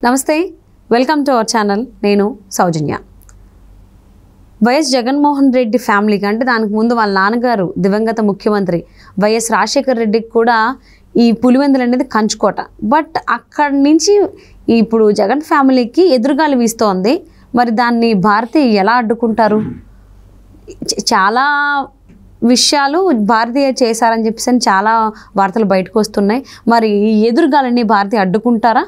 నమస్తే, welcome to our channel. నేను సౌజన్య. YS Jaganmohan Reddy ఫ్యామిలీకి, అంటే దానికి ముందు వాళ్ళ నాన్నగారు దివంగత ముఖ్యమంత్రి వైఎస్ రాజశేఖర్ రెడ్డికి కూడా ఈ పులివెందులు అనేది కంచుకోట. బట్ అక్కడి నుంచి ఇప్పుడు జగన్ ఫ్యామిలీకి ఎదురుగాలి వీస్తోంది. మరి దాన్ని భారతి ఎలా అడ్డుకుంటారు? చాలా విషయాలు భారతీయ చేశారని చెప్పేసి చాలా వార్తలు బయటకు వస్తున్నాయి. మరి ఈ ఎదురుగాలని భారతి అడ్డుకుంటారా?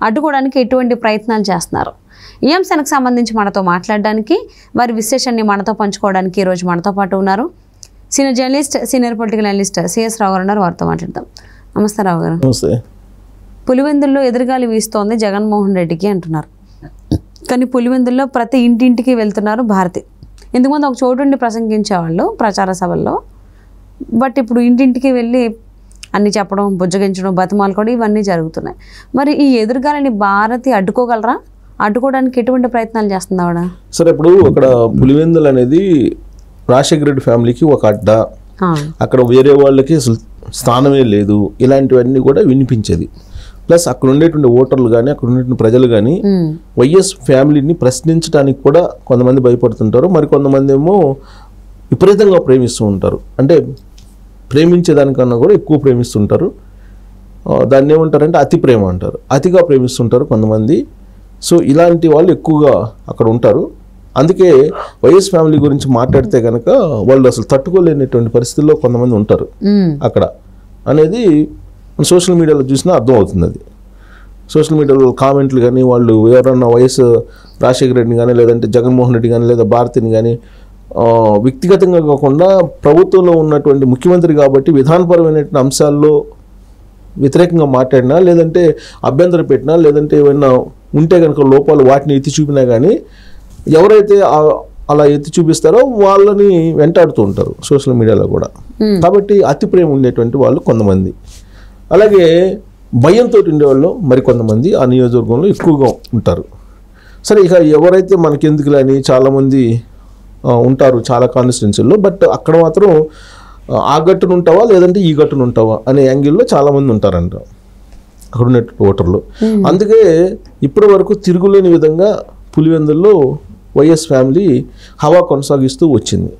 అడ్డుకోవడానికి ఎటువంటి ప్రయత్నాలు చేస్తున్నారు? ఈ అంశానికి సంబంధించి మనతో మాట్లాడడానికి, వారి విశ్లేషణని మనతో పంచుకోవడానికి ఈరోజు మనతో పాటు ఉన్నారు senior journalist, senior political analyst CS Rao garu ఉన్నారు. వారితో మాట్లాడదాం. నమస్తే రావు గారు. నమస్తే. పులివెందుల్లో ఎదురుగాలి వీస్తోంది జగన్మోహన్ రెడ్డికి అంటున్నారు, కానీ పులివెందుల్లో ప్రతి ఇంటింటికి వెళ్తున్నారు భారతి. ఇంతకుముందు ఒక చోటు ఉండి ప్రసంగించేవాళ్ళు ప్రచార సభల్లో, బట్ ఇప్పుడు ఇంటింటికి వెళ్ళి అన్నీ చెప్పడం, బుజ్జగించడం, బతిమాలుకోవడం ఇవన్నీ జరుగుతున్నాయి. మరి ఈ ఎదురుగాలని భారతి అడ్డుకోగలరా? అడ్డుకోవడానికి ఎటువంటి ప్రయత్నాలు చేస్తుంది ఆవిడ? సరే, ఇప్పుడు అక్కడ పులివెందులు అనేది రాజశేఖర రెడ్డి ఫ్యామిలీకి ఒక అడ్డ, అక్కడ వేరే వాళ్ళకి అసలు స్థానమే లేదు, ఇలాంటివన్నీ కూడా వినిపించేది. ప్లస్ అక్కడ ఉండేటువంటి ఓటర్లు కానీ, అక్కడ ఉండేటువంటి ప్రజలు కానీ వైఎస్ ఫ్యామిలీని ప్రశ్నించడానికి కూడా కొంతమంది భయపడుతుంటారు. మరి కొంతమంది ఏమో విపరీతంగా ప్రేమిస్తూ ఉంటారు. అంటే ప్రేమించేదానికన్నా కూడా ఎక్కువ ప్రేమిస్తుంటారు. దాన్ని ఏమంటారంటే అతి ప్రేమ అంటారు. అతిగా ప్రేమిస్తుంటారు కొంతమంది. సో ఇలాంటి వాళ్ళు ఎక్కువగా అక్కడ ఉంటారు. అందుకే వైఎస్ ఫ్యామిలీ గురించి మాట్లాడితే కనుక వాళ్ళు అసలు తట్టుకోలేనటువంటి పరిస్థితుల్లో కొంతమంది ఉంటారు అక్కడ అనేది సోషల్ మీడియాలో చూసినా అర్థం అవుతుంది. అది సోషల్ మీడియాలో కామెంట్లు కానీ, వాళ్ళు ఎవరన్నా వైఎస్ రాజశేఖర రెడ్డిని కానీ, లేదంటే జగన్మోహన్ రెడ్డి కానీ, లేదా భారతిని కానీ వ్యక్తిగతంగా కాకుండా ప్రభుత్వంలో ఉన్నటువంటి ముఖ్యమంత్రి కాబట్టి విధానపరమైనటువంటి అంశాల్లో వ్యతిరేకంగా మాట్లాడినా, లేదంటే అభ్యంతర పెట్టినా, లేదంటే ఏమైనా ఉంటే కనుక లోపాలు వాటిని ఎత్తి చూపినా కానీ ఎవరైతే అలా ఎత్తి చూపిస్తారో వాళ్ళని వెంటాడుతూ ఉంటారు సోషల్ మీడియాలో కూడా. కాబట్టి అతి ప్రేమ ఉండేటువంటి వాళ్ళు కొంతమంది, అలాగే భయంతో ఉండేవాళ్ళు మరి కొంతమంది ఆ నియోజకవర్గంలో ఎక్కువగా ఉంటారు. సరే, ఇక ఎవరైతే మనకెందుకులే అని చాలామంది ఉంటారు చాలా కాన్స్టిట్యున్సీల్లో. బట్ అక్కడ మాత్రం ఆ గట్టును ఉంటావా లేదంటే ఈ గట్టును ఉంటావా అనే యాంగిల్లో చాలామంది ఉంటారంట అక్కడ ఉన్నటువంటి ఓటర్లు. అందుకే ఇప్పటి వరకు తిరుగులేని విధంగా పులివెందుల్లో వైఎస్ ఫ్యామిలీ హవా కొనసాగిస్తూ వచ్చింది.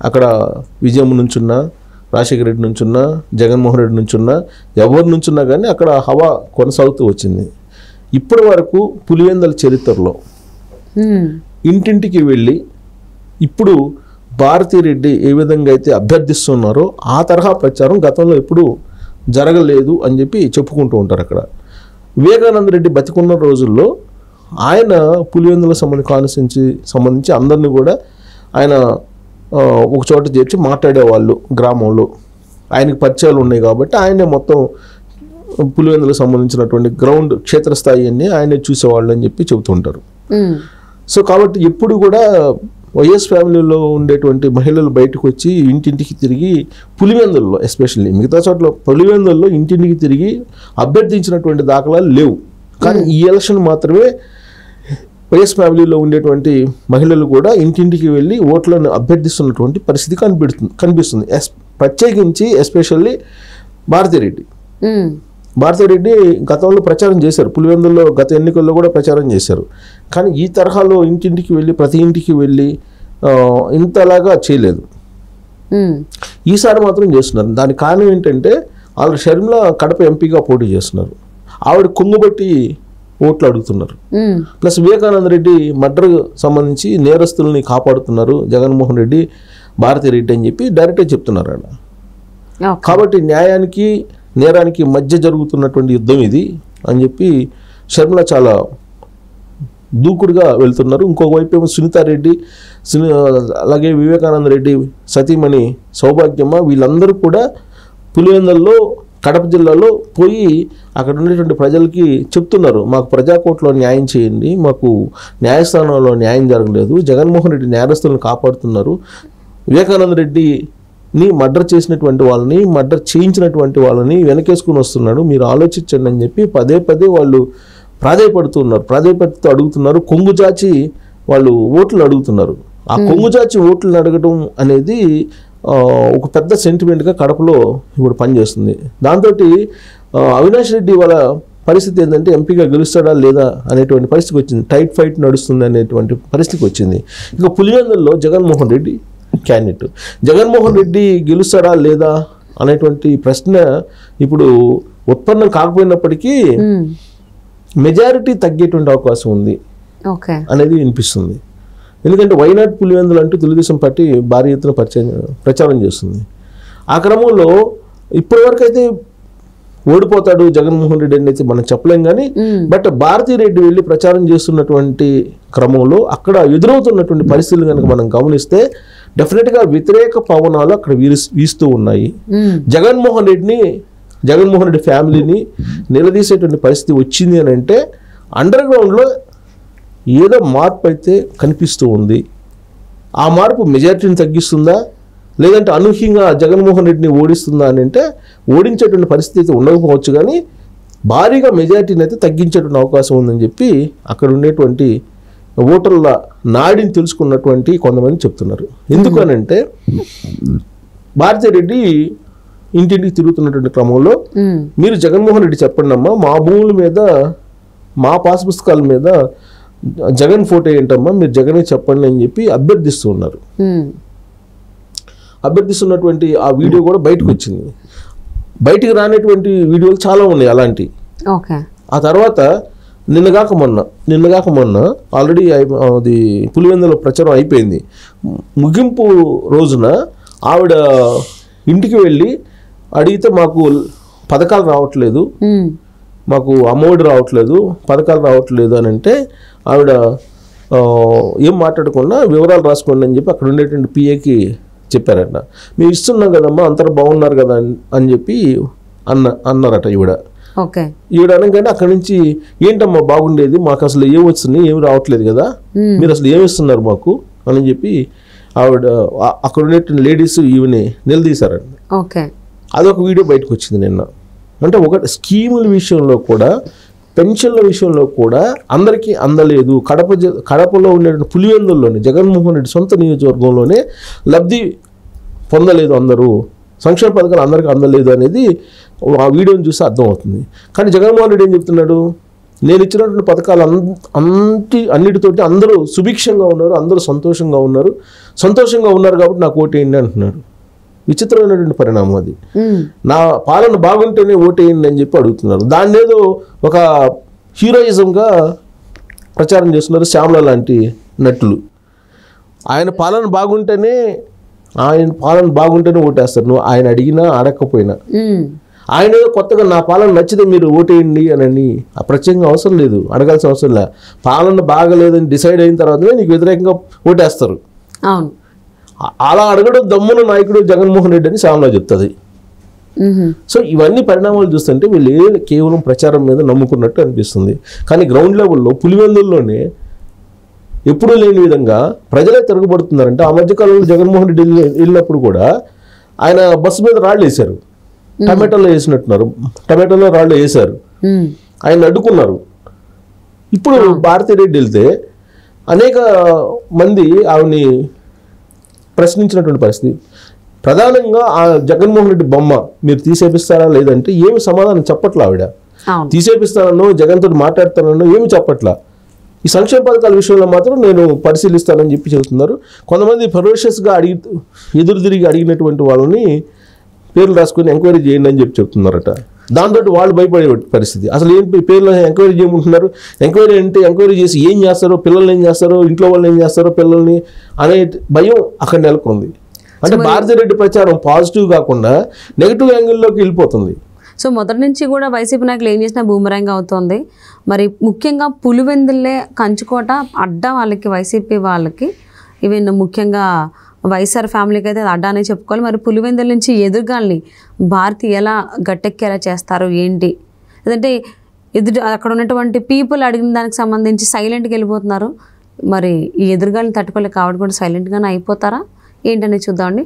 అక్కడ విజయం నుంచున్నా, రాజశేఖర రెడ్డి నుంచున్నా, జగన్మోహన్ రెడ్డి నుంచున్నా, ఎవరి నుంచున్నా కానీ అక్కడ హవా కొనసాగుతూ వచ్చింది. ఇప్పటి వరకు పులివెందుల చరిత్రలో ఇంటింటికి వెళ్ళి ఇప్పుడు భారతిరెడ్డి ఏ విధంగా అయితే అభ్యర్థిస్తున్నారో ఆ తరహా ప్రచారం గతంలో ఎప్పుడు జరగలేదు అని చెప్పి చెప్పుకుంటూ ఉంటారు. అక్కడ వివేకానంద రెడ్డి బతికున్న రోజుల్లో ఆయన పులివెందుల సంబంధించి అందరినీ కూడా ఆయన ఒక చోట చేర్చి మాట్లాడేవాళ్ళు. గ్రామంలో ఆయనకి పరిచయాలు ఉన్నాయి కాబట్టి ఆయనే మొత్తం పులివెందులకు సంబంధించినటువంటి గ్రౌండ్ క్షేత్రస్థాయి అన్ని ఆయనే చూసేవాళ్ళు అని చెప్పి చెబుతుంటారు. సో కాబట్టి ఎప్పుడు కూడా వైఎస్ ఫ్యామిలీలో ఉండేటువంటి మహిళలు బయటకు వచ్చి ఇంటింటికి తిరిగి పులివెందుల్లో, ఎస్పెషల్లీ మిగతా చోట్ల పులివెందుల్లో ఇంటింటికి తిరిగి అభ్యర్థించినటువంటి దాఖలాలు లేవు. కానీ ఈ ఎలక్షన్ మాత్రమే వైఎస్ ఫ్యామిలీలో ఉండేటువంటి మహిళలు కూడా ఇంటింటికి వెళ్ళి ఓట్లను అభ్యర్థిస్తున్నటువంటి పరిస్థితి కనిపిస్తుంది. ప్రత్యేకించి ఎస్పెషల్లీ భారతిరెడ్డి గతంలో ప్రచారం చేశారు. పులివెందుల్లో గత ఎన్నికల్లో కూడా ప్రచారం చేశారు. కానీ ఈ తరహాలో ఇంటింటికి వెళ్ళి ప్రతి ఇంటికి వెళ్ళి ఇంతలాగా చేయలేదు. ఈసారి మాత్రం చేస్తున్నారు. దానికి కారణం ఏంటంటే ఆవిడ షర్మిల కడప ఎంపీగా పోటీ చేస్తున్నారు. ఆవిడ కొంగుబట్టి ఓట్లు అడుగుతున్నారు. ప్లస్ వివేకానంద రెడ్డి మర్డర్ సంబంధించి నేరస్తుల్ని కాపాడుతున్నారు జగన్మోహన్ రెడ్డి, భారతిరెడ్డి అని చెప్పి డైరెక్ట్గా చెప్తున్నారు ఆడ. కాబట్టి న్యాయానికి నేరానికి మధ్య జరుగుతున్నటువంటి యుద్ధం ఇది అని చెప్పి షర్మిల చాలా దూకుడుగా వెళ్తున్నారు. ఇంకొక వైపు ఏమో సునీతారెడ్డి, అలాగే వివేకానంద రెడ్డి సతీమణి సౌభాగ్యమ్మ, వీళ్ళందరూ కూడా పులివెందుల్లో కడప జిల్లాలో పోయి అక్కడ ఉండేటువంటి ప్రజలకి చెప్తున్నారు, మాకు ప్రజాకోర్టులో న్యాయం చేయండి, మాకు న్యాయస్థానంలో న్యాయం జరగలేదు, జగన్మోహన్ రెడ్డి నేరస్తులను కాపాడుతున్నారు, వివేకానంద రెడ్డిని మర్డర్ చేసినటువంటి వాళ్ళని, మర్డర్ చేయించినటువంటి వాళ్ళని వెనకేసుకుని వస్తున్నాడు, మీరు ఆలోచించండి అని చెప్పి పదే పదే వాళ్ళు ప్రాధేయపడుతూ అడుగుతున్నారు. కొంగుజాచి వాళ్ళు ఓట్లు అడుగుతున్నారు. ఆ కొంగుజాచి ఓట్లు అడగడం అనేది ఒక పెద్ద సెంటిమెంట్గా కడపలో ఇప్పుడు పనిచేస్తుంది. దాంతో అవినాష్ రెడ్డి వాళ్ళ పరిస్థితి ఏంటంటే ఎంపీగా గెలుస్తాడా లేదా అనేటువంటి పరిస్థితికి వచ్చింది. టైట్ ఫైట్ నడుస్తుంది అనేటువంటి పరిస్థితికి వచ్చింది. ఇక పులివెందుల్లో జగన్మోహన్ రెడ్డి క్యాండిడేట్. జగన్మోహన్ రెడ్డి గెలుస్తాడా లేదా అనేటువంటి ప్రశ్న ఇప్పుడు ఉత్పన్నం కాకపోయినప్పటికీ మెజారిటీ తగ్గేటువంటి అవకాశం ఉంది అనేది వినిపిస్తుంది. ఎందుకంటే వైనాడ్ పులివెందులు అంటూ తెలుగుదేశం పార్టీ భారీ ఎత్తున ప్రచారం చేస్తుంది. ఆ క్రమంలో ఇప్పటివరకు అయితే ఓడిపోతాడు జగన్మోహన్ రెడ్డి అని అయితే మనం చెప్పలేం కానీ, బట్ భారతీరెడ్డి వెళ్ళి ప్రచారం చేస్తున్నటువంటి క్రమంలో అక్కడ ఎదురవుతున్నటువంటి పరిస్థితులు కనుక మనం గమనిస్తే డెఫినెట్గా వ్యతిరేక పవనాలు అక్కడ వీస్తూ ఉన్నాయి. జగన్మోహన్ రెడ్డి ఫ్యామిలీని నిలదీసేటువంటి పరిస్థితి వచ్చింది అని అంటే అండర్ గ్రౌండ్లో ఏదో మార్పు అయితే కనిపిస్తూ ఉంది. ఆ మార్పు మెజారిటీని తగ్గిస్తుందా లేదంటే అనూహ్యంగా జగన్మోహన్ రెడ్డిని ఓడిస్తుందా అని అంటే ఓడించేటువంటి పరిస్థితి అయితే ఉండకపోవచ్చు, కానీ భారీగా మెజారిటీని అయితే తగ్గించేటువంటి అవకాశం ఉందని చెప్పి అక్కడ ఉండేటువంటి ఓటర్ల నాడిని తెలుసుకున్నటువంటి కొంతమంది చెప్తున్నారు. ఎందుకనంటే భారతీరెడ్డి ఇంటింటికి తిరుగుతున్నటువంటి క్రమంలో మీరు జగన్మోహన్ రెడ్డి చెప్పండి అమ్మా, మా భూముల మీద మా పాస్ పుస్తకాల మీద జగన్ ఫోటో ఏంటమ్మా, మీరు జగనే చెప్పండి అని చెప్పి అభ్యర్థిస్తున్నటువంటి ఆ వీడియో కూడా బయటకు వచ్చింది. బయటికి రానటువంటి వీడియోలు చాలా ఉన్నాయి అలాంటి. ఆ తర్వాత నిన్నగాక మొన్న ఆల్రెడీ అది పులివెందుల ప్రచారం అయిపోయింది. ముగింపు రోజున ఆవిడ ఇంటికి వెళ్ళి అడిగితే మాకు పథకాలు రావట్లేదు, మాకు అమ్మఒడి రావట్లేదు, పథకాలు రావట్లేదు అని అంటే ఆవిడ ఏం మాట్లాడకుండా వివరాలు రాసుకోండి అని చెప్పి అక్కడ ఉండేటువంటి పిఏకి చెప్పారట. మేము ఇస్తున్నాం కదమ్మా అందరూ బాగున్నారు కదా అని చెప్పి అన్నారట ఈవిడ. అనగానే అక్కడి నుంచి ఏంటమ్మా బాగుండేది, మాకు అసలు ఏం వస్తున్నాయి ఏమి రావట్లేదు కదా, మీరు అసలు ఏమి ఇస్తున్నారు మాకు అని చెప్పి ఆవిడ అక్కడ ఉండేటువంటి లేడీస్ ఈవిని నిలదీశారండి. అదొక వీడియో బయటకు వచ్చింది నిన్న. అంటే ఒక స్కీముల విషయంలో కూడా పెన్షన్ల విషయంలో కూడా అందరికీ అందలేదు. కడపలో ఉండేటువంటి పులివెందుల్లోనే జగన్మోహన్ రెడ్డి సొంత నియోజకవర్గంలోనే లబ్ధి పొందలేదు అందరూ, సంక్షేమ పథకాలు అందరికీ అందలేదు అనేది ఆ వీడియోని చూస్తే అర్థమవుతుంది. కానీ జగన్మోహన్ రెడ్డి ఏం చెప్తున్నాడు, నేను ఇచ్చినటువంటి పథకాలు అన్నిటితోటి అందరూ సుభిక్షంగా ఉన్నారు, అందరూ సంతోషంగా ఉన్నారు కాబట్టి నాకు ఓటేయండి అంటున్నారు. విచిత్రమైనటువంటి పరిణామం అది. నా పాలన బాగుంటేనే ఓటేయండి అని చెప్పి అడుగుతున్నారు. దాన్ని ఏదో ఒక హీరోయిజంగా ప్రచారం చేస్తున్నారు శ్యామల లాంటి నటులు. ఆయన పాలన బాగుంటేనే ఓటేస్తారు, నువ్వు ఆయన అడిగినా అడగకపోయినా. ఆయన ఏదో కొత్తగా నా పాలన నచ్చితే మీరు ఓటేయండి అని ప్రత్యేకంగా అవసరం లేదు, అడగాల్సిన అవసరం లేదు. పాలన బాగలేదని డిసైడ్ అయిన తర్వాతనే నీకు వ్యతిరేకంగా ఓటేస్తారు. అలా అడగడం దమ్మున నాయకుడు జగన్మోహన్ రెడ్డి అని శ్యామల చెప్తుంది. సో ఇవన్నీ పరిణామాలు చూస్తుంటే వీళ్ళు కేవలం ప్రచారం మీద నమ్ముకున్నట్టు అనిపిస్తుంది. కానీ గ్రౌండ్ లెవెల్లో పులివెందుల్లోనే ఎప్పుడూ లేని విధంగా ప్రజలే తిరగబడుతున్నారంటే ఆ మధ్యకాలంలో జగన్మోహన్ రెడ్డి వెళ్ళినప్పుడు కూడా ఆయన బస్సు మీద రాళ్ళు వేశారు, టమాటోలో రాళ్ళు వేశారు, ఆయన అడ్డుకున్నారు. ఇప్పుడు భారతీరెడ్డి వెళ్తే అనేక మంది ఆవిని ప్రశ్నించినటువంటి పరిస్థితి. ప్రధానంగా ఆ జగన్మోహన్ రెడ్డి బొమ్మ మీరు తీసేపిస్తారా లేదంటే ఏమి సమాధానం చెప్పట్లా ఆవిడ. తీసేపిస్తానో జగన్ తోటి మాట్లాడతానో ఏమి చెప్పట్లా. ఈ సంక్షేమ పథకాల విషయంలో మాత్రం నేను పరిశీలిస్తానని చెప్పి చెబుతున్నారు. కొంతమంది ఫెరోషియస్గా ఎదురు తిరిగి అడిగినటువంటి వాళ్ళని పేర్లు రాసుకొని ఎంక్వైరీ చేయండి అని చెప్పి చెప్తున్నారట. దాంతో వాళ్ళు భయపడే పరిస్థితి. అసలు ఏంటి పేర్లు ఎంక్వైరీ చేయమంటున్నారు, ఎంక్వైరీ చేసి ఏం చేస్తారో, పిల్లల్ని ఏం చేస్తారో, ఇంట్లో వాళ్ళు ఏం చేస్తారో పిల్లల్ని అనే భయం అక్కడ నెలకొంది. అంటే భారతీరెడ్డి ప్రచారం పాజిటివ్ కాకుండా నెగిటివ్ యాంగిల్లోకి వెళ్ళిపోతుంది. సో మొదటి నుంచి కూడా వైసీపీ నాయకులు ఏం చేసినా బూమరాంగ్ అవుతుంది. మరి ముఖ్యంగా పులివెందులే కంచుకోట అడ్డా వాళ్ళకి, వైసీపీ వాళ్ళకి, ఈవెన్ ముఖ్యంగా వైఎస్ఆర్ ఫ్యామిలీకి అయితే అడ్డానే చెప్పుకోవాలి. మరి పులివెందుల నుంచి ఎదురుగాల్ని భారతి ఎలా గట్టెక్కేలా చేస్తారు ఏంటి, లేదంటే అక్కడ ఉన్నటువంటి పీపుల్ అడిగిన దానికి సంబంధించి సైలెంట్గా వెళ్ళిపోతున్నారు. మరి ఈ ఎదురుగాల్ని తట్టుకోలేక కావడం కూడా సైలెంట్గానే అయిపోతారా ఏంటనేది చూద్దామండి.